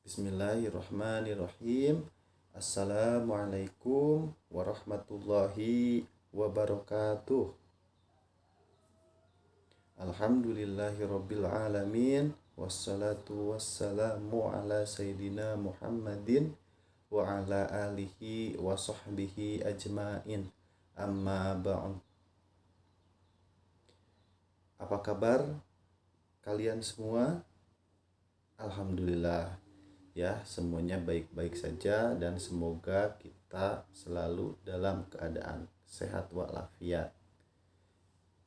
Bismillahirrahmanirrahim. Assalamualaikum warahmatullahi wabarakatuh. Alhamdulillahirabbil alamin. Wassalatu wassalamu ala sayyidina Muhammadin wa ala alihi wa sahbihi ajmain. Amma ba'd. Apa kabar kalian semua? Alhamdulillah ya, semuanya baik-baik saja dan semoga kita selalu dalam keadaan sehat walafiat.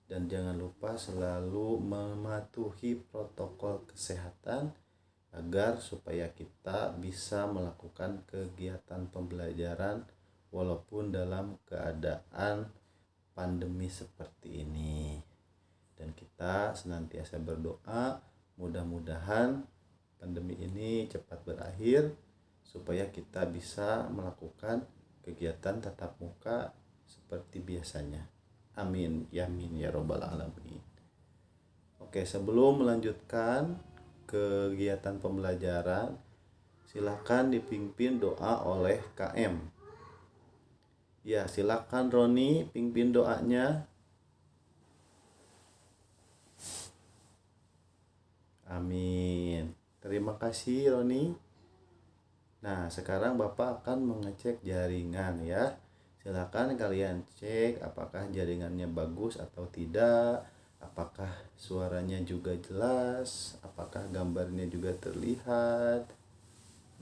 Dan jangan lupa selalu mematuhi protokol kesehatan agar supaya kita bisa melakukan kegiatan pembelajaran walaupun dalam keadaan pandemi seperti ini. Dan kita senantiasa berdoa mudah-mudahan pandemi ini cepat berakhir supaya kita bisa melakukan kegiatan tatap muka seperti biasanya. Amin ya robbal alamin. Oke, sebelum melanjutkan kegiatan pembelajaran, silakan dipimpin doa oleh KM. Ya, silakan Roni pimpin doanya. Amin. Terima kasih Roni. Nah, sekarang Bapak akan mengecek jaringan ya. Silakan kalian cek apakah jaringannya bagus atau tidak, apakah suaranya juga jelas, apakah gambarnya juga terlihat.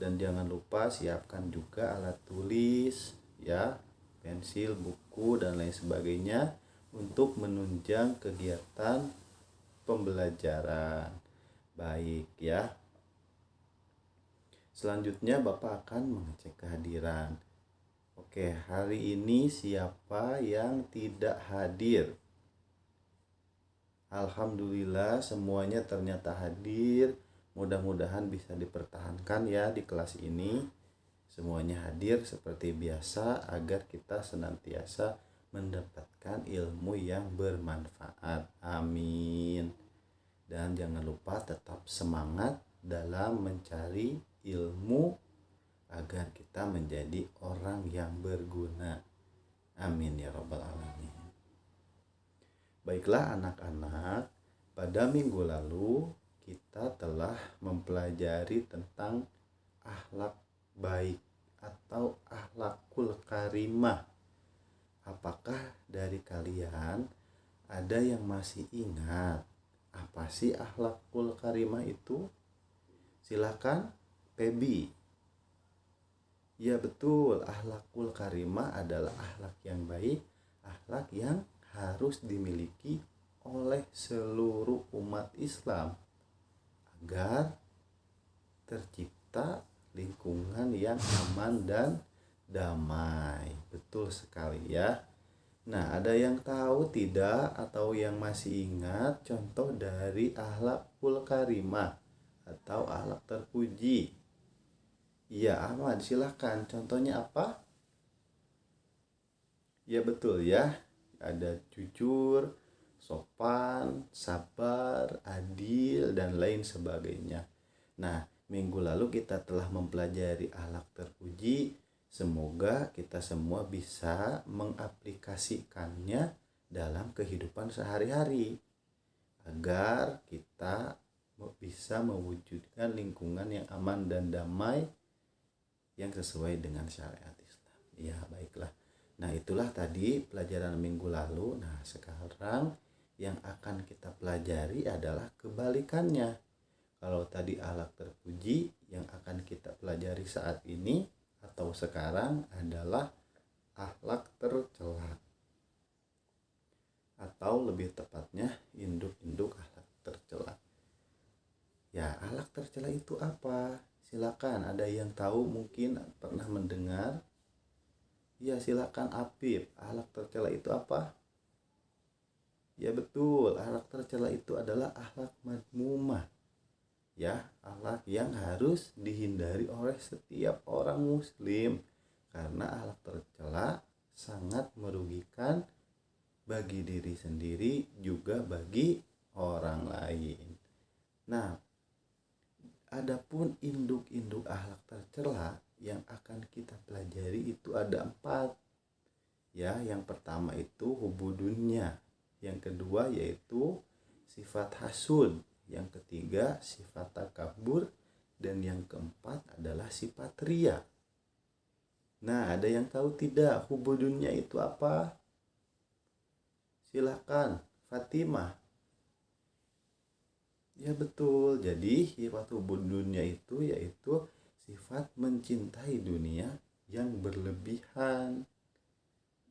Dan jangan lupa siapkan juga alat tulis ya, pensil, buku dan lain sebagainya untuk menunjang kegiatan pembelajaran. Baik ya. Selanjutnya Bapak akan mengecek kehadiran. Oke, hari ini siapa yang tidak hadir? Alhamdulillah semuanya ternyata hadir. Mudah-mudahan bisa dipertahankan ya di kelas ini. Semuanya hadir seperti biasa agar kita senantiasa mendapatkan ilmu yang bermanfaat. Amin. Dan jangan lupa tetap semangat dalam mencari ilmu agar kita menjadi orang yang berguna. Amin ya rabbal alamin. Baiklah anak-anak, pada minggu lalu kita telah mempelajari tentang akhlak baik atau akhlakul karimah. Apakah dari kalian ada yang masih ingat apa sih akhlakul karimah itu? Silakan Pebi. Ya betul, akhlakul karimah adalah akhlak yang baik, akhlak yang harus dimiliki oleh seluruh umat Islam agar tercipta lingkungan yang aman dan damai. Betul sekali ya. Nah, ada yang tahu tidak atau yang masih ingat contoh dari akhlakul karimah atau akhlak terpuji? Iya, Ahmad, silahkan. Contohnya apa? Ya betul ya. Ada jujur, sopan, sabar, adil, dan lain sebagainya. Nah, minggu lalu kita telah mempelajari akhlak terpuji. Semoga kita semua bisa mengaplikasikannya dalam kehidupan sehari-hari agar kita bisa mewujudkan lingkungan yang aman dan damai yang sesuai dengan syariat Islam. Ya, baiklah. Nah, itulah tadi pelajaran minggu lalu. Nah, sekarang yang akan kita pelajari adalah kebalikannya. Kalau tadi akhlak terpuji, yang akan kita pelajari saat ini atau sekarang adalah akhlak tercela. Atau lebih tepatnya induk-induk akhlak tercela. Ya, akhlak tercela itu apa? Silakan, ada yang tahu mungkin pernah mendengar? Ya, silakan Apip. Akhlak tercela itu apa? Ya betul, akhlak tercela itu adalah akhlak madmumah. Ya, akhlak yang harus dihindari oleh setiap orang muslim karena akhlak tercela sangat merugikan bagi diri sendiri juga bagi orang lain. Nah, Adapun induk-induk akhlak tercela yang akan kita pelajari itu ada 4. Ya, yang pertama itu hubudunya, yang kedua yaitu sifat hasud, yang ketiga sifat takabur, dan yang keempat adalah sifat ria. Nah, ada yang tahu tidak hubudunya itu apa? Silakan, Fatimah. Ya betul. Jadi sifat hubudunya itu yaitu sifat mencintai dunia yang berlebihan.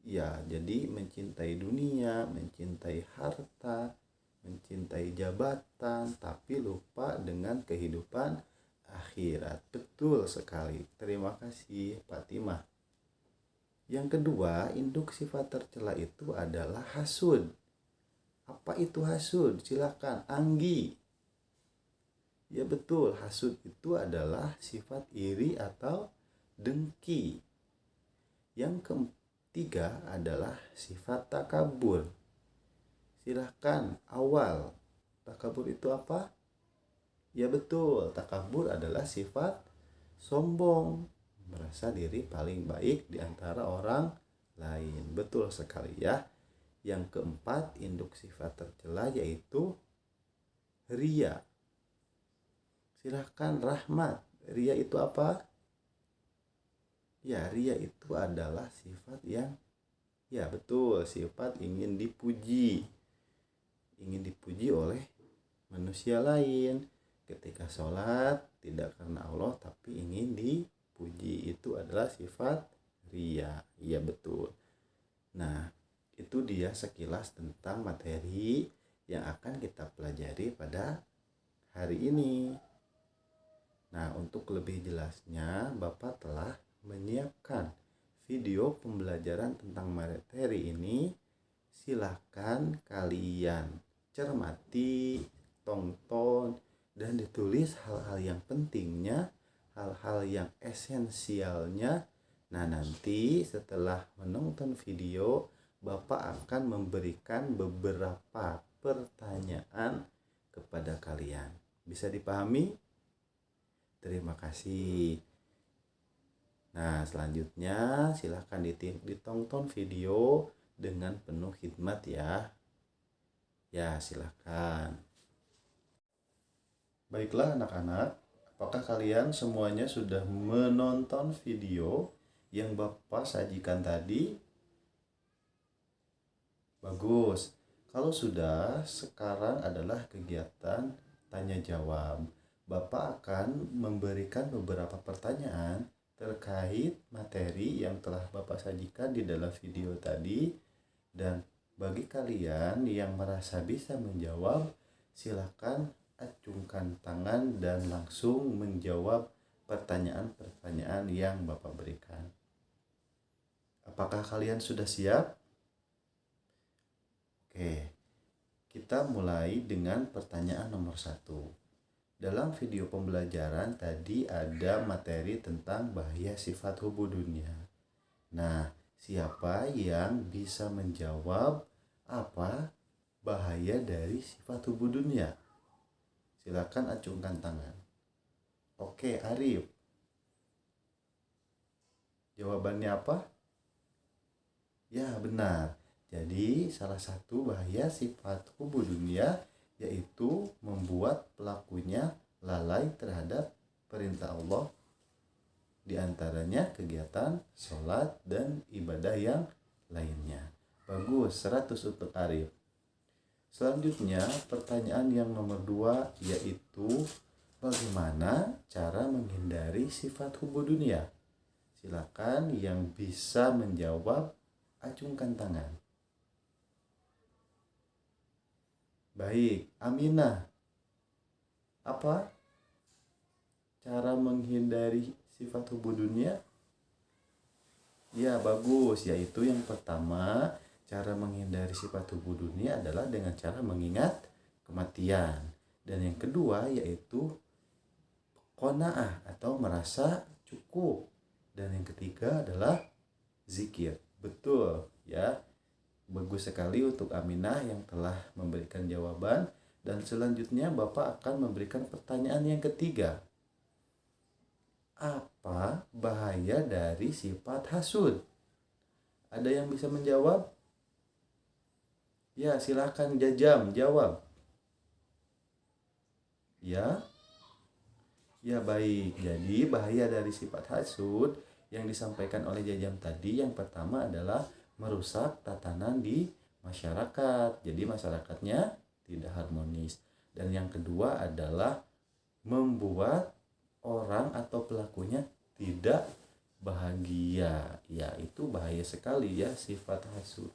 Ya, jadi mencintai dunia, mencintai harta, mencintai jabatan, tapi lupa dengan kehidupan akhirat. Betul sekali. Terima kasih, Fatimah. Yang kedua, induk sifat tercela itu adalah hasud. Apa itu hasud? Silakan, Anggi. Ya betul, hasud itu adalah sifat iri atau dengki. Yang ketiga adalah sifat takabur. Silahkan, awal. Takabur itu apa? Ya betul, takabur adalah sifat sombong, merasa diri paling baik di antara orang lain. Betul sekali ya. Yang keempat, induk sifat tercela yaitu ria. Silahkan, Rahmat. Ria itu apa? Ya, ria itu adalah sifat yang, ya betul, sifat ingin dipuji. Ingin dipuji oleh manusia lain. Ketika sholat, tidak karena Allah, tapi ingin dipuji. Itu adalah sifat ria. Iya betul. Nah, itu dia sekilas tentang materi yang akan kita pelajari pada hari ini. Nah, untuk lebih jelasnya, Bapak telah menyiapkan video pembelajaran tentang materi ini. Silakan kalian cermati, tonton, dan ditulis hal-hal yang pentingnya, hal-hal yang esensialnya. Nah, nanti setelah menonton video, Bapak akan memberikan beberapa pertanyaan kepada kalian. Bisa dipahami? Terima kasih. Nah, selanjutnya silahkan ditonton video dengan penuh khidmat ya. Ya, silahkan. Baiklah anak-anak, apakah kalian semuanya sudah menonton video yang Bapak sajikan tadi? Bagus. Kalau sudah, sekarang adalah kegiatan tanya jawab. Bapak akan memberikan beberapa pertanyaan terkait materi yang telah Bapak sajikan di dalam video tadi. Dan bagi kalian yang merasa bisa menjawab, silakan acungkan tangan dan langsung menjawab pertanyaan-pertanyaan yang Bapak berikan. Apakah kalian sudah siap? Oke, kita mulai dengan pertanyaan nomor 1. Dalam video pembelajaran tadi ada materi tentang bahaya sifat hubudunya. Nah, siapa yang bisa menjawab apa bahaya dari sifat hubudunya? Silakan acungkan tangan. Oke, Arif. Jawabannya apa? Ya, benar. Jadi, salah satu bahaya sifat hubudunya yaitu membuat pelakunya lalai terhadap perintah Allah, diantaranya kegiatan sholat dan ibadah yang lainnya. Bagus, 100 untuk Arif. Selanjutnya pertanyaan yang nomor 2 yaitu bagaimana cara menghindari sifat hubudunya? Silakan yang bisa menjawab acungkan tangan. Baik, Aminah. Apa cara menghindari sifat hubudunya? Ya, bagus. Yaitu yang pertama, cara menghindari sifat hubudunya adalah dengan cara mengingat kematian. Dan yang kedua yaitu qanaah atau merasa cukup. Dan yang ketiga adalah zikir. Betul ya. Bagus sekali untuk Aminah yang telah memberikan jawaban. Dan selanjutnya Bapak akan memberikan pertanyaan yang ketiga. apa bahaya dari sifat hasud? Ada yang bisa menjawab? Ya, silakan Jajam jawab. Ya, ya baik. Jadi bahaya dari sifat hasud yang disampaikan oleh Jajam tadi yang pertama adalah merusak tatanan di masyarakat. Jadi masyarakatnya tidak harmonis. Dan yang kedua adalah membuat orang atau pelakunya tidak bahagia. Ya, itu bahaya sekali ya sifat hasud.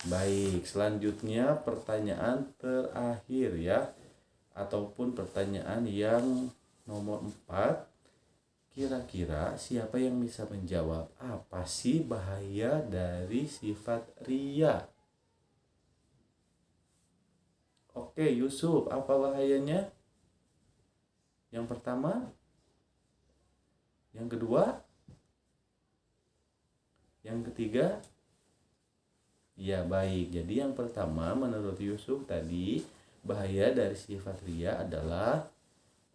Baik, selanjutnya pertanyaan terakhir ya, ataupun pertanyaan yang nomor 4. Kira-kira siapa yang bisa menjawab apa sih bahaya dari sifat ria? Oke, Yusuf, apa bahayanya? Yang pertama, yang kedua, yang ketiga? Ya baik, jadi yang pertama menurut Yusuf tadi, bahaya dari sifat ria adalah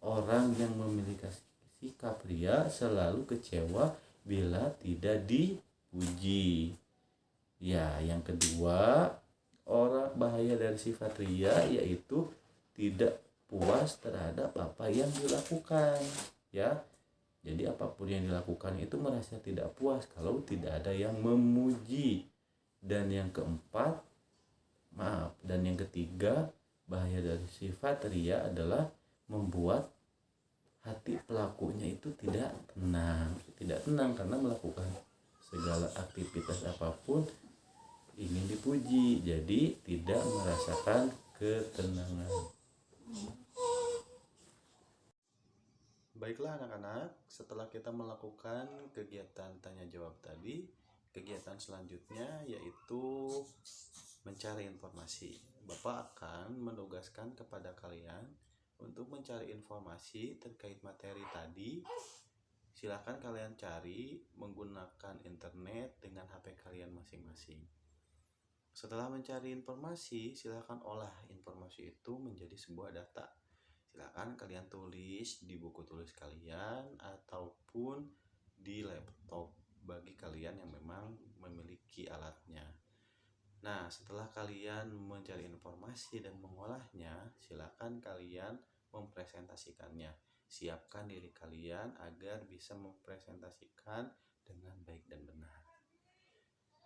orang yang memiliki sikap ria selalu kecewa bila tidak dipuji. Ya, yang kedua, orang bahaya dari sifat ria yaitu tidak puas terhadap apa yang dilakukan. Ya, jadi apapun yang dilakukan itu merasa tidak puas kalau tidak ada yang memuji. Dan yang keempat, dan yang ketiga, bahaya dari sifat ria adalah membuat hati pelakunya itu tidak tenang karena melakukan segala aktivitas apapun ingin dipuji, jadi tidak merasakan ketenangan. Baiklah anak-anak, setelah kita melakukan kegiatan tanya jawab tadi, kegiatan selanjutnya yaitu mencari informasi. Bapak akan menugaskan kepada kalian untuk mencari informasi terkait materi tadi. Silakan kalian cari menggunakan internet dengan HP kalian masing-masing. Setelah mencari informasi, silakan olah informasi itu menjadi sebuah data. Silakan kalian tulis di buku tulis kalian ataupun di laptop bagi kalian yang memang memiliki alatnya. Nah, setelah kalian mencari informasi dan mengolahnya, silakan kalian mempresentasikannya. Siapkan diri kalian agar bisa mempresentasikan dengan baik dan benar.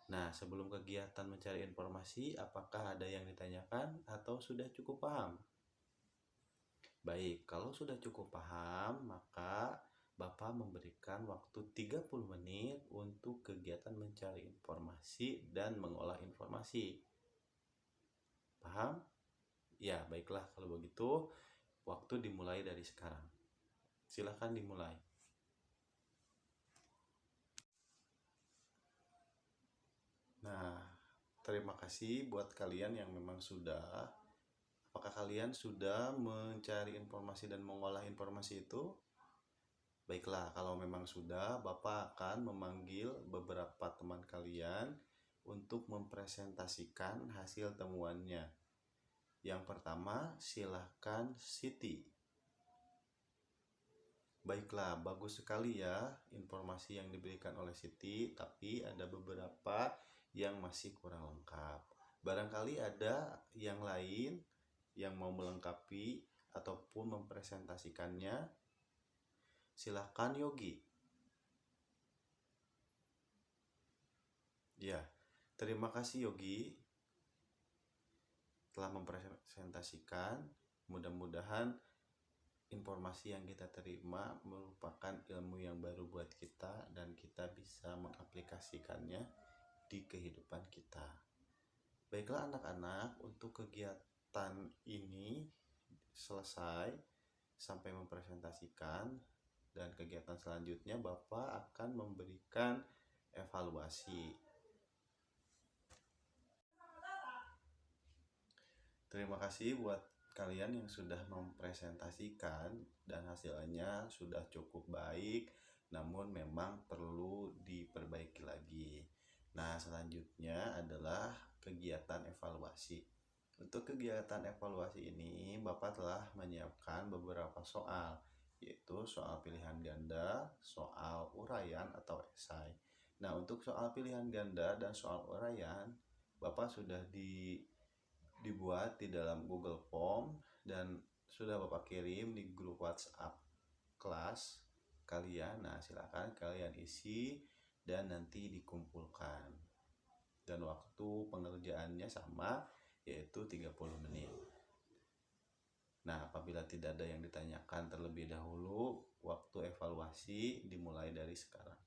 Nah, sebelum kegiatan mencari informasi, apakah ada yang ditanyakan atau sudah cukup paham? Baik, kalau sudah cukup paham, maka Bapak memberikan waktu 30 menit untuk kegiatan mencari informasi dan mengolah informasi. Paham? Ya, baiklah kalau begitu, waktu dimulai dari sekarang. Silakan dimulai. Nah, terima kasih buat kalian yang memang sudah. Apakah kalian sudah mencari informasi dan mengolah informasi itu? Baiklah, kalau memang sudah, Bapak akan memanggil beberapa teman kalian untuk mempresentasikan hasil temuannya. Yang pertama, silahkan Siti. Baiklah, bagus sekali ya informasi yang diberikan oleh Siti, tapi ada beberapa yang masih kurang lengkap. Barangkali ada yang lain yang mau melengkapi ataupun mempresentasikannya. Silahkan Yogi. Ya, terima kasih Yogi telah mempresentasikan. Mudah-mudahan informasi yang kita terima merupakan ilmu yang baru buat kita dan kita bisa mengaplikasikannya di kehidupan kita. Baiklah anak-anak, untuk kegiatan ini selesai sampai mempresentasikan, dan kegiatan selanjutnya Bapak akan memberikan evaluasi. Terima kasih buat kalian yang sudah mempresentasikan dan hasilnya sudah cukup baik, namun memang perlu diperbaiki lagi. Nah, selanjutnya adalah kegiatan evaluasi. Untuk kegiatan evaluasi ini, Bapak telah menyiapkan beberapa soal yaitu soal pilihan ganda, soal uraian atau esai. Nah, untuk soal pilihan ganda dan soal uraian, Bapak sudah dibuat di dalam Google Form dan sudah Bapak kirim di grup WhatsApp kelas kalian. Nah, silakan kalian isi dan nanti dikumpulkan. Dan waktu pengerjaannya sama, yaitu 30 menit. Nah, apabila tidak ada yang ditanyakan terlebih dahulu, waktu evaluasi dimulai dari sekarang.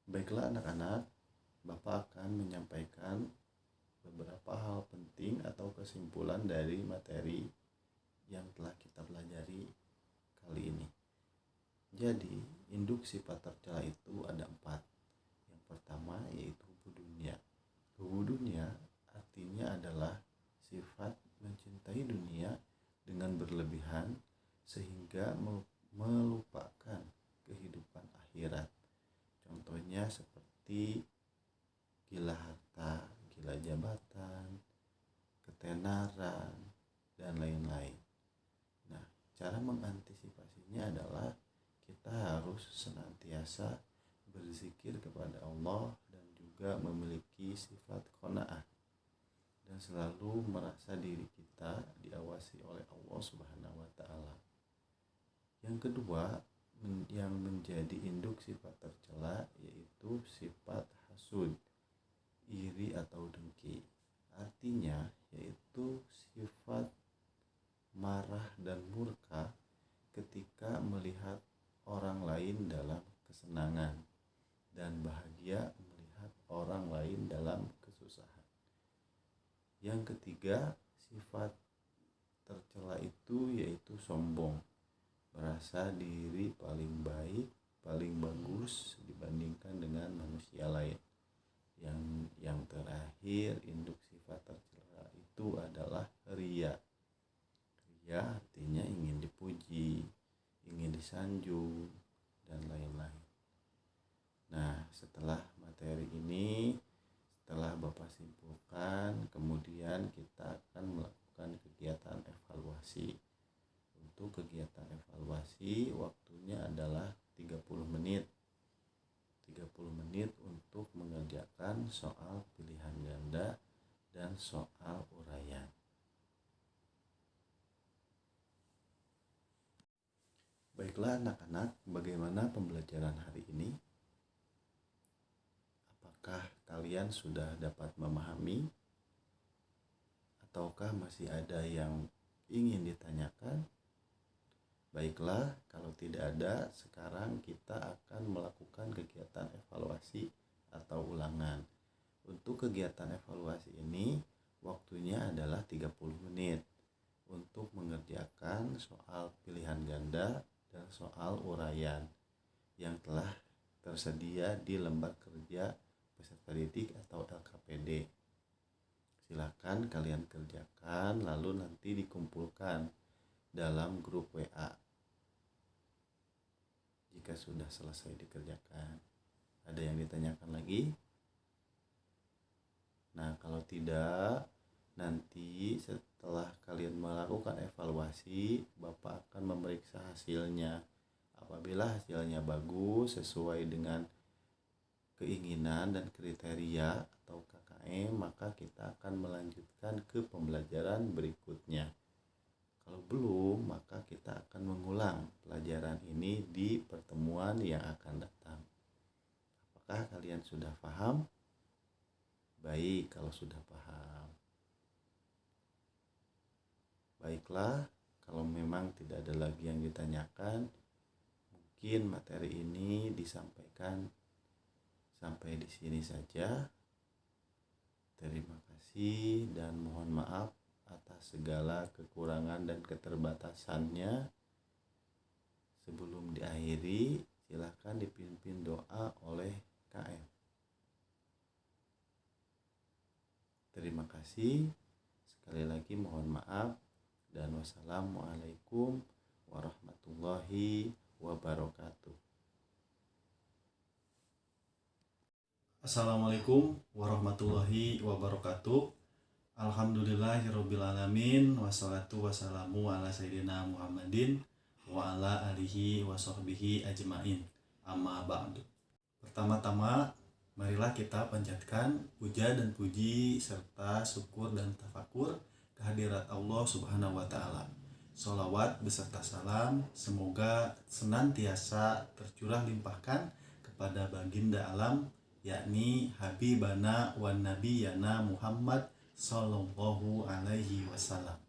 Baiklah anak-anak, Bapak akan menyampaikan beberapa hal penting atau kesimpulan dari materi yang telah kita pelajari kali ini. Jadi, induk sifat tercela itu ada 4. Yang pertama yaitu hubu dunia. Hubu dunia artinya adalah sifat mencintai dunia dengan berlebihan sehingga melupakan kehidupan akhirat. Contohnya seperti gila harta, gila jabatan, ketenaran, dan lain-lain. Nah, cara mengantisipasinya adalah kita harus senantiasa berzikir kepada Allah dan juga memiliki sifat qanaah dan selalu merasa diri kita diawasi oleh Allah Subhanahu wa taala. Yang kedua, yang menjadi induk sifat tercela yaitu sifat hasud, iri atau dengki. Artinya yaitu sifat marah dan murka ketika melihat orang lain dalam kesenangan dan bahagia melihat orang lain dalam kesusahan. Yang ketiga, sifat tercela itu yaitu sombong, merasa diri paling baik, paling bagus dibandingkan dengan manusia lain. Yang terakhir, induk sifat tercela itu adalah riya. Riya artinya ingin dipuji, ingin disanjung, dan lain-lain. Nah, setelah materi ini, setelah Bapak simpulkan, kemudian kita akan melakukan kegiatan evaluasi. Untuk kegiatan evaluasi, waktunya adalah 30 menit. 30 menit untuk mengerjakan soal pilihan ganda dan soal uraian. Baiklah anak-anak, bagaimana pembelajaran hari ini? Apakah kalian sudah dapat memahami? Ataukah masih ada yang ingin ditanyakan? Baiklah, kalau tidak ada, sekarang kita akan melakukan kegiatan evaluasi atau ulangan. Untuk kegiatan evaluasi ini, waktunya adalah 30 menit untuk mengerjakan soal pilihan ganda dan soal uraian yang telah tersedia di lembar kerja peserta didik atau LKPD. Silakan kalian kerjakan lalu nanti dikumpulkan dalam grup WA. Jika sudah selesai dikerjakan, ada yang ditanyakan lagi? Nah, kalau tidak, nanti setelah kalian melakukan evaluasi, Bapak akan memeriksa hasilnya. Apabila hasilnya bagus, sesuai dengan keinginan dan kriteria atau KKM, maka kita akan melanjutkan ke pembelajaran berikutnya. Kalau belum, maka kita akan mengulang pelajaran ini di pertemuan yang akan datang. Apakah kalian sudah paham? Baik, kalau sudah paham. Baiklah, kalau memang tidak ada lagi yang ditanyakan, mungkin materi ini disampaikan sampai di sini saja. Terima kasih dan mohon maaf atas segala kekurangan dan keterbatasannya. Sebelum diakhiri, silakan dipimpin doa oleh KM. Terima kasih. Sekali lagi mohon maaf dan wassalamualaikum warahmatullahi wabarakatuh. Assalamualaikum warahmatullahi wabarakatuh. Alhamdulillahirabbil alamin wassalatu wassalamu ala sayyidina Muhammadin wa ala alihi wa sahbihi ajmain. Amma ba'du. Pertama-tama marilah kita panjatkan puja dan puji serta syukur dan tafakur kehadirat Allah Subhanahu wa taala. Sholawat beserta salam semoga senantiasa tercurah limpahkan kepada baginda alam, yakni Habibana wan Nabiyana Muhammad Sallallahu alaihi wasallam.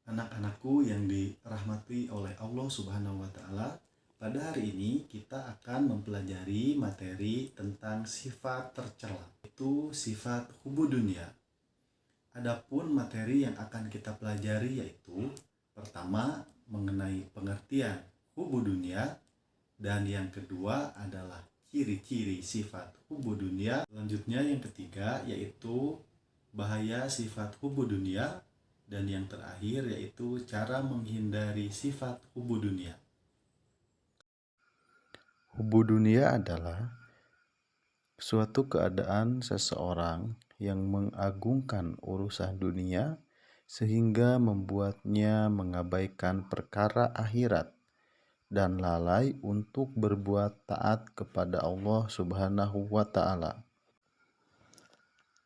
Anak-anakku yang dirahmati oleh Allah Subhanahu wa taala, pada hari ini kita akan mempelajari materi tentang sifat tercela, itu sifat hubbu dunya. Adapun materi yang akan kita pelajari yaitu pertama mengenai pengertian hubbu dunya, dan yang kedua adalah ciri-ciri sifat hubbu dunya. Selanjutnya yang ketiga yaitu bahaya sifat hubbu dunya, dan yang terakhir yaitu cara menghindari sifat hubbu dunya. Hubbu dunya adalah suatu keadaan seseorang yang mengagungkan urusan dunia sehingga membuatnya mengabaikan perkara akhirat dan lalai untuk berbuat taat kepada Allah Subhanahu wa taala.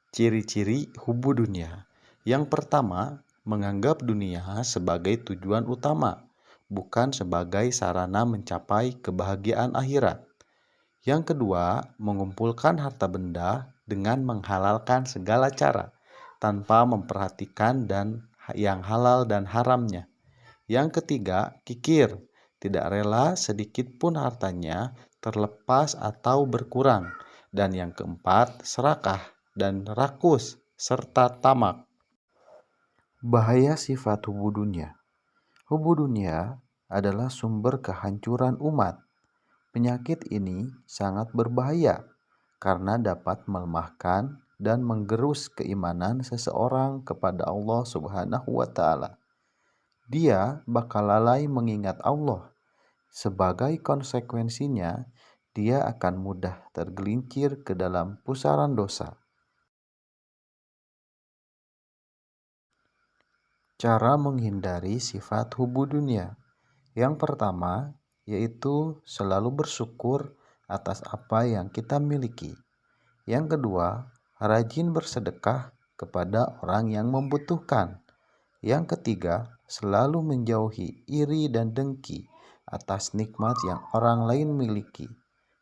Ciri-ciri hubbu dunya. Yang pertama, menganggap dunia sebagai tujuan utama, bukan sebagai sarana mencapai kebahagiaan akhirat. Yang kedua, mengumpulkan harta benda dengan menghalalkan segala cara, tanpa memperhatikan yang halal dan haramnya. Yang ketiga, kikir, tidak rela sedikit pun hartanya terlepas atau berkurang. Dan yang keempat, serakah dan rakus serta tamak. Bahaya sifat hubbu dunya. Hubbu dunya adalah sumber kehancuran umat. Penyakit ini sangat berbahaya karena dapat melemahkan dan menggerus keimanan seseorang kepada Allah Subhanahu wa taala. Dia bakal lalai mengingat Allah. Sebagai konsekuensinya, dia akan mudah tergelincir ke dalam pusaran dosa. Cara menghindari sifat hubbu dunya. Yang pertama, yaitu selalu bersyukur atas apa yang kita miliki. Yang kedua, rajin bersedekah kepada orang yang membutuhkan. Yang ketiga, selalu menjauhi iri dan dengki atas nikmat yang orang lain miliki.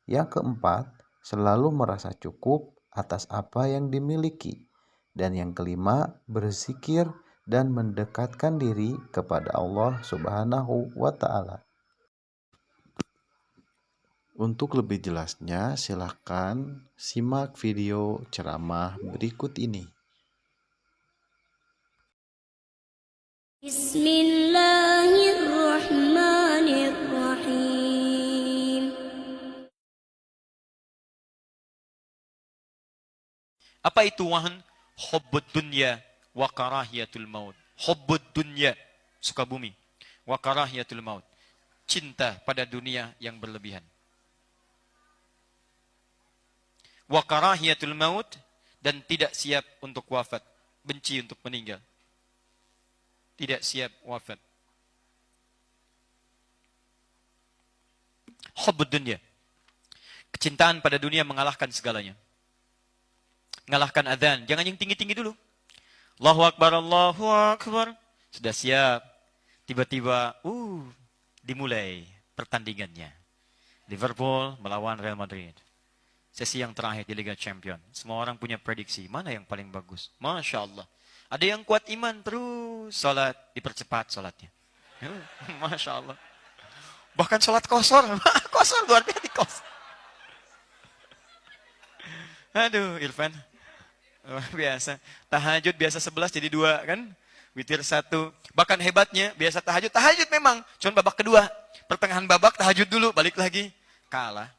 Yang keempat, selalu merasa cukup atas apa yang dimiliki. Dan yang kelima, berzikir dan mendekatkan diri kepada Allah Subhanahu wa taala. Untuk lebih jelasnya, silakan simak video ceramah berikut ini. Bismillahirrahmanirrahim. Apa itu wahan? Hubbud dunya wa karahiyatul maut. Hubbud dunya, suka bumi. Wa karahiyatul maut, cinta pada dunia yang berlebihan. Wa karahiyatul maut, dan tidak siap untuk wafat, benci untuk meninggal. Tidak siap wafat. Hubbud dunya, kecintaan pada dunia mengalahkan segalanya. Mengalahkan adzan, jangan yang tinggi-tinggi dulu. Allahu Akbar, Allahu Akbar. Sudah siap. Tiba-tiba, dimulai pertandingannya. Liverpool melawan Real Madrid. Sesi yang terakhir di Liga Champion. Semua orang punya prediksi, mana yang paling bagus. Masya Allah. Ada yang kuat iman, terus salat, dipercepat salatnya. Masya Allah. Bahkan salat kosor. Kosor, luar biasa kosor. Aduh, Irfan. Luar biasa. Tahajud biasa 11 jadi 2 kan? Witir 1. Bahkan hebatnya, biasa tahajud. Tahajud memang. Cuma babak kedua. Pertengahan babak tahajud dulu. Balik lagi. Kalah.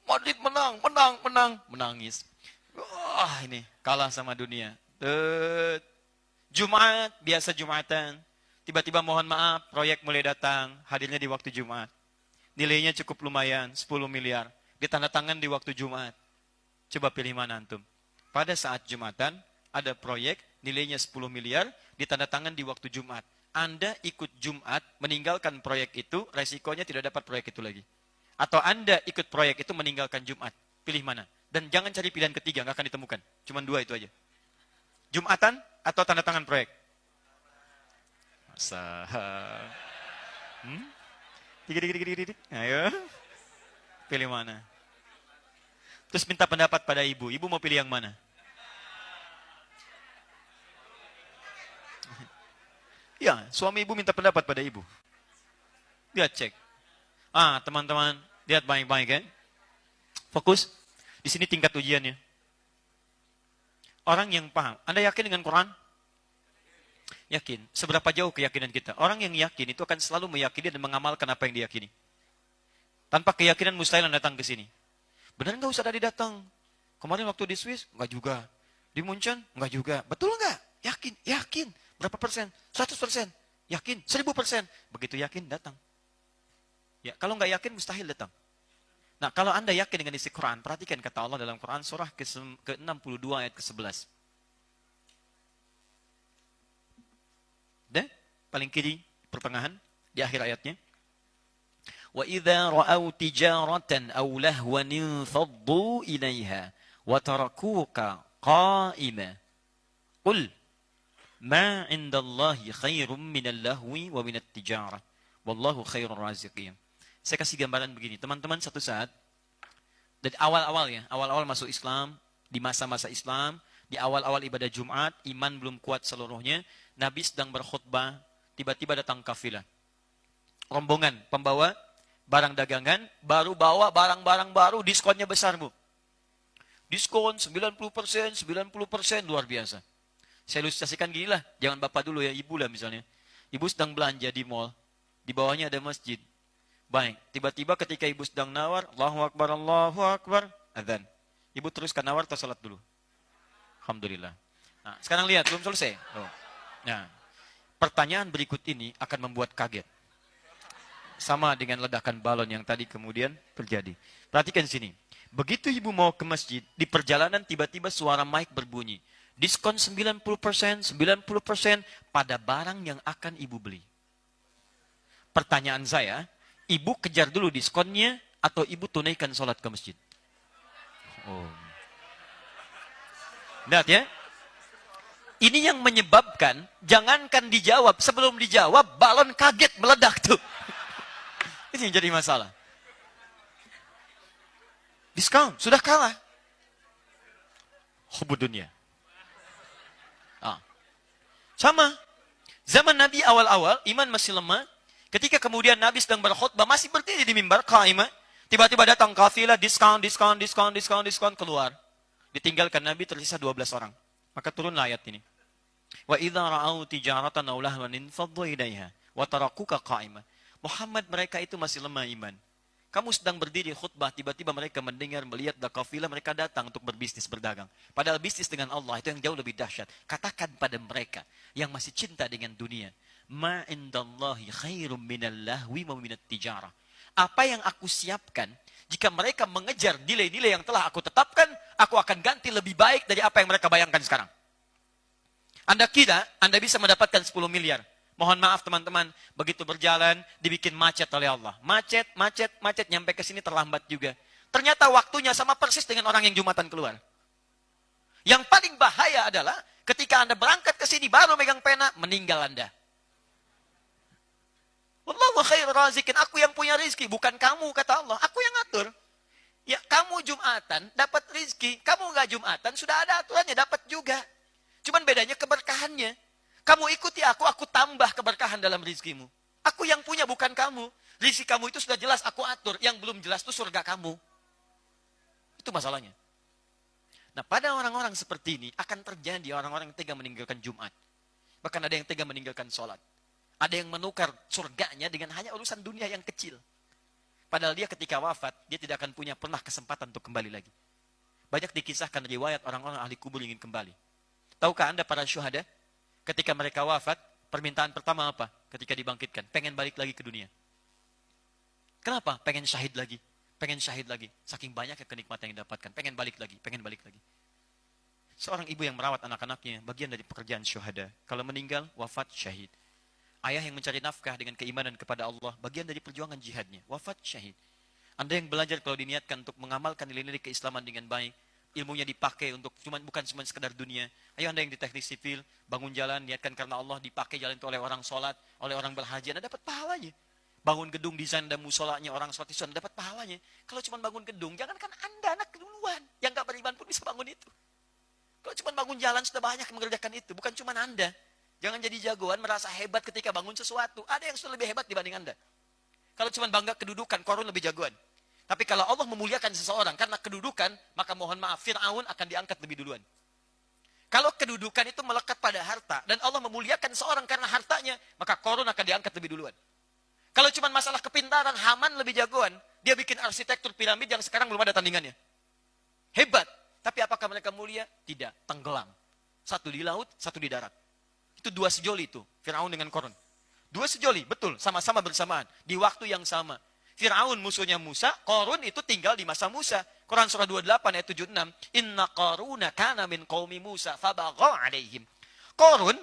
Madrid menang. Menangis. Wah, ini. Kalah sama dunia. Jumat. Biasa Jumatan. Tiba-tiba mohon maaf. Proyek mulai datang. Hadirnya di waktu Jumat. Nilainya cukup lumayan. 10 miliar. Ditanda tangan di waktu Jumat. Coba pilih mana antum? Pada saat Jumatan, ada proyek nilainya 10 miliar, ditandatangan di waktu Jumat. Anda ikut Jumat, meninggalkan proyek itu, resikonya tidak dapat proyek itu lagi. Atau Anda ikut proyek itu, meninggalkan Jumat. Pilih mana? Dan jangan cari pilihan ketiga, nggak akan ditemukan. Cuma dua itu aja. Jumatan atau tanda tangan proyek? Masa? Dik. Ayo. Pilih mana? Terus minta pendapat pada ibu. Ibu mau pilih yang mana? Ya, suami ibu minta pendapat pada ibu. Lihat cek. Teman-teman, lihat baik-baik kan. Fokus. Di sini tingkat ujiannya. Orang yang paham. Anda yakin dengan Quran? Yakin. Seberapa jauh keyakinan kita? Orang yang yakin itu akan selalu meyakini dan mengamalkan apa yang diyakini. Tanpa keyakinan mustahil Anda datang ke sini. Benar nggak usah tadi datang? Kemarin waktu di Swiss? Nggak juga. Di Munchen? Nggak juga. Betul nggak? Yakin? Yakin. Berapa persen? 100%. Yakin? 1000%. Begitu yakin, datang. Ya, kalau nggak yakin, mustahil datang. Nah, kalau Anda yakin dengan isi Quran, perhatikan kata Allah dalam Quran surah ke-62 ayat ke-11. Dan paling kiri pertengahan di akhir ayatnya. Wa idza ra'au tijaratan aw lahwan faddu ilaiha wa tarakuka qa'ima. Qul ma 'indallahi khairum minal lahwi wa minat tijarah. Wallahu khairur raziqin. Saya kasih gambaran begini, teman-teman, satu saat dari awal-awal masuk Islam, di masa-masa Islam, di awal-awal ibadah Jumat, iman belum kuat seluruhnya, Nabi sedang berkhutbah, tiba-tiba datang kafilah. Rombongan pembawa barang dagangan, baru bawa barang-barang baru, diskonnya besar, Bu. Diskon 90%, luar biasa. Saya ilustrasikan gini lah, jangan bapak dulu ya, ibu lah misalnya. Ibu sedang belanja di mall, di bawahnya ada masjid. Baik, tiba-tiba ketika ibu sedang nawar, Allahu Akbar, azan. Ibu teruskan nawar atau salat dulu? Alhamdulillah. Nah, sekarang lihat, belum selesai. Nah, pertanyaan berikut ini akan membuat kaget. Sama dengan ledakan balon yang tadi kemudian terjadi. Perhatikan sini. Begitu ibu mau ke masjid, di perjalanan tiba-tiba suara mic berbunyi. Diskon 90% pada barang yang akan ibu beli. Pertanyaan saya, ibu kejar dulu diskonnya atau ibu tunaikan sholat ke masjid? Oh. Lihat ya. Ini yang menyebabkan, jangankan dijawab, sebelum dijawab, balon kaget meledak tuh. Ini yang jadi masalah. Diskon, sudah kalah. Hubud dunia. Sama. Zaman Nabi awal-awal, iman masih lemah. Ketika kemudian Nabi sedang berkhutbah, masih berdiri di mimbar, qaimah. Tiba-tiba datang kafilah, diskon, keluar. Ditinggalkan Nabi, tersisa 12 orang. Maka turunlah ayat ini. Wa idza ra'au tijaratan aw lahwan faddu ilaiha wa tarakuka qa'imah. Muhammad, mereka itu masih lemah iman. Kamu sedang berdiri khutbah, tiba-tiba mereka mendengar, melihat kafilah, mereka datang untuk berbisnis, berdagang. Padahal bisnis dengan Allah itu yang jauh lebih dahsyat. Katakan pada mereka yang masih cinta dengan dunia, ma indallahi khairum minal lahwi wa minat tijarah. Apa yang aku siapkan, jika mereka mengejar nilai-nilai yang telah aku tetapkan, aku akan ganti lebih baik dari apa yang mereka bayangkan sekarang. Anda kira Anda bisa mendapatkan 10 miliar. Mohon maaf teman-teman, begitu berjalan, dibikin macet oleh Allah. Macet, nyampe ke sini terlambat juga. Ternyata waktunya sama persis dengan orang yang Jumatan keluar. Yang paling bahaya adalah, ketika Anda berangkat ke sini, baru megang pena, meninggal Anda. Wallahu khairur raziqin, aku yang punya rizki, bukan kamu, kata Allah. Aku yang ngatur. Ya, kamu Jumatan, dapat rizki. Kamu nggak Jumatan, sudah ada aturannya, dapat juga. Cuman bedanya keberkahannya. Kamu ikuti aku tambah keberkahan dalam rizkimu. Aku yang punya, bukan kamu. Rizki kamu itu sudah jelas aku atur. Yang belum jelas itu surga kamu. Itu masalahnya. Nah, pada orang-orang seperti ini akan terjadi orang-orang yang tega meninggalkan Jumat. Bahkan ada yang tega meninggalkan sholat. Ada yang menukar surganya dengan hanya urusan dunia yang kecil. Padahal dia ketika wafat, dia tidak akan punya pernah kesempatan untuk kembali lagi. Banyak dikisahkan riwayat orang-orang ahli kubur ingin kembali. Tahukah Anda para syuhada? Ketika mereka wafat, permintaan pertama apa? Ketika dibangkitkan, pengen balik lagi ke dunia. Kenapa? Pengen syahid lagi. pengen syahid lagi. Saking banyak kenikmatan yang didapatkan, pengen balik lagi, pengen balik lagi. Seorang ibu yang merawat anak-anaknya, bagian dari pekerjaan syuhada. Kalau meninggal, wafat syahid. Ayah yang mencari nafkah dengan keimanan kepada Allah, bagian dari perjuangan jihadnya, wafat syahid. Anda yang belajar kalau diniatkan untuk mengamalkan nilai-nilai keislaman dengan baik, ilmunya dipakai untuk bukan cuma sekedar dunia. Ayo Anda yang di teknik sipil, bangun jalan, niatkan karena Allah, dipakai jalan itu oleh orang sholat, oleh orang berhaji, Anda dapat pahalanya. Bangun gedung, desain dan musolanya orang sholat itu, Anda dapat pahalanya. Kalau cuma bangun gedung, jangankan Anda, anak keduluan, yang gak beriman pun bisa bangun itu. Kalau cuma bangun jalan sudah banyak yang mengerjakan itu, bukan cuma Anda. Jangan jadi jagoan merasa hebat ketika bangun sesuatu. Ada yang sudah lebih hebat dibanding Anda. Kalau cuma bangga kedudukan, Qarun lebih jagoan. Tapi kalau Allah memuliakan seseorang karena kedudukan, maka mohon maaf, Fir'aun akan diangkat lebih duluan. Kalau kedudukan itu melekat pada harta, dan Allah memuliakan seseorang karena hartanya, maka Qarun akan diangkat lebih duluan. Kalau cuma masalah kepintaran, Haman lebih jagoan. Dia bikin arsitektur piramid yang sekarang belum ada tandingannya. Hebat. Tapi apakah mereka mulia? Tidak, tenggelam. Satu di laut, satu di darat. Itu dua sejoli itu, Fir'aun dengan Qarun. Dua sejoli, betul, sama-sama bersamaan. Di waktu yang sama. Fir'aun musuhnya Musa, Qarun itu tinggal di masa Musa. Quran surah 28 ayat 76. Inna Qaruna kana min qaumi Musa, fabagha alaihim. Qarun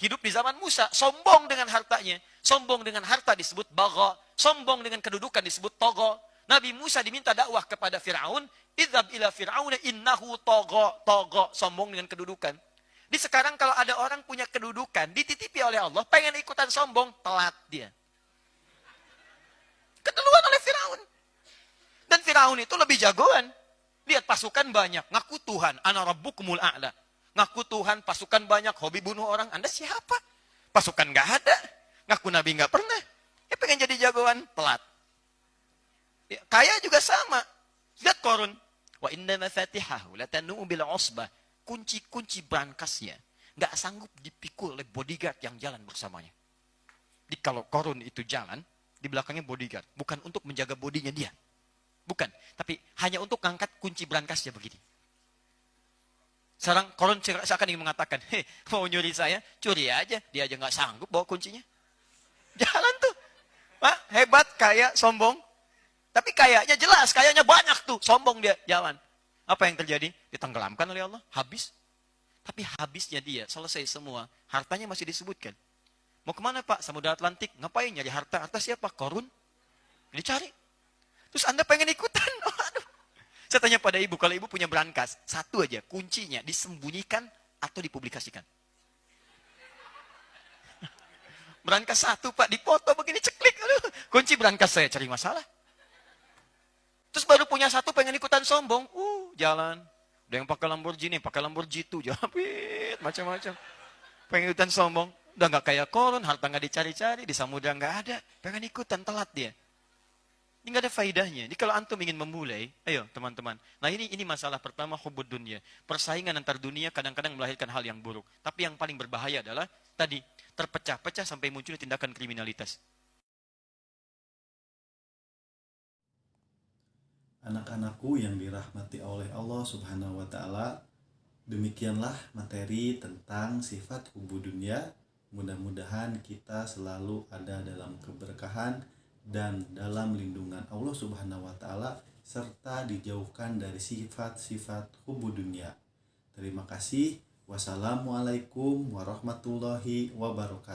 hidup di zaman Musa, sombong dengan hartanya. Sombong dengan harta disebut bagha. Sombong dengan kedudukan disebut tagha. Nabi Musa diminta dakwah kepada Fir'aun. Idhab ila Fir'aun innahu tagha. Sombong dengan kedudukan. Di sekarang kalau ada orang punya kedudukan, dititipi oleh Allah, pengen ikutan sombong, telat dia. Keduluan oleh Fir'aun. Dan Fir'aun itu lebih jagoan. Lihat pasukan banyak, ngaku Tuhan, ana rabbukumul a'la. Ngaku Tuhan, pasukan banyak, hobi bunuh orang. Anda siapa? Pasukan gak ada. Ngaku Nabi gak pernah. Ya pengen jadi jagoan, telat. Ya, kaya juga sama. Lihat Qarun. Wa inna mafatihahu latanu bil usbah. Kunci-kunci berangkasnya nggak sanggup dipikul oleh bodyguard yang jalan bersamanya. Jadi kalau Qarun itu jalan, di belakangnya bodyguard. Bukan untuk menjaga bodinya dia. Bukan. Tapi hanya untuk ngangkat kunci berangkasnya begini. Sekarang Qarun seakan ingin mengatakan, mau nyuri saya, curi aja. Dia aja nggak sanggup bawa kuncinya. Jalan tuh. Wah, hebat, kaya, sombong. Tapi kayaknya jelas, kayaknya banyak tuh. Sombong dia, jalan. Apa yang terjadi? Ditenggelamkan oleh Allah, habis. Tapi habisnya dia, selesai semua. Hartanya masih disebutkan. Mau kemana Pak? Samudra Atlantik. Ngapain nyari harta? Harta siapa? Qarun. Dicari. Terus Anda pengen ikutan? Aduh. Saya tanya pada ibu, kalau ibu punya berangkas, satu aja, kuncinya disembunyikan atau dipublikasikan. Berangkas satu Pak, dipoto begini, ceklik. Aduh. Kunci berangkas saya, cari masalah. Terus baru punya satu pengen ikutan sombong. Jalan. Udah yang pakai Lamborghini, pakai Lamborghini itu. Japit, macam-macam. Pengen ikutan sombong. Udah gak kayak Qarun, harta gak dicari-cari, di samudra gak ada. Pengen ikutan, telat dia. Ini gak ada faidahnya. Jadi kalau antum ingin memulai, ayo teman-teman. Nah ini masalah pertama, hubud dunia. Persaingan antar dunia kadang-kadang melahirkan hal yang buruk. Tapi yang paling berbahaya adalah, tadi, terpecah-pecah sampai muncul tindakan kriminalitas. Anak-anakku yang dirahmati oleh Allah Subhanahu wa Ta'ala, demikianlah materi tentang sifat hubbu dunya. Mudah-mudahan kita selalu ada dalam keberkahan dan dalam lindungan Allah Subhanahu wa Ta'ala, serta dijauhkan dari sifat-sifat hubbu dunya. Terima kasih. Wassalamualaikum warahmatullahi wabarakatuh.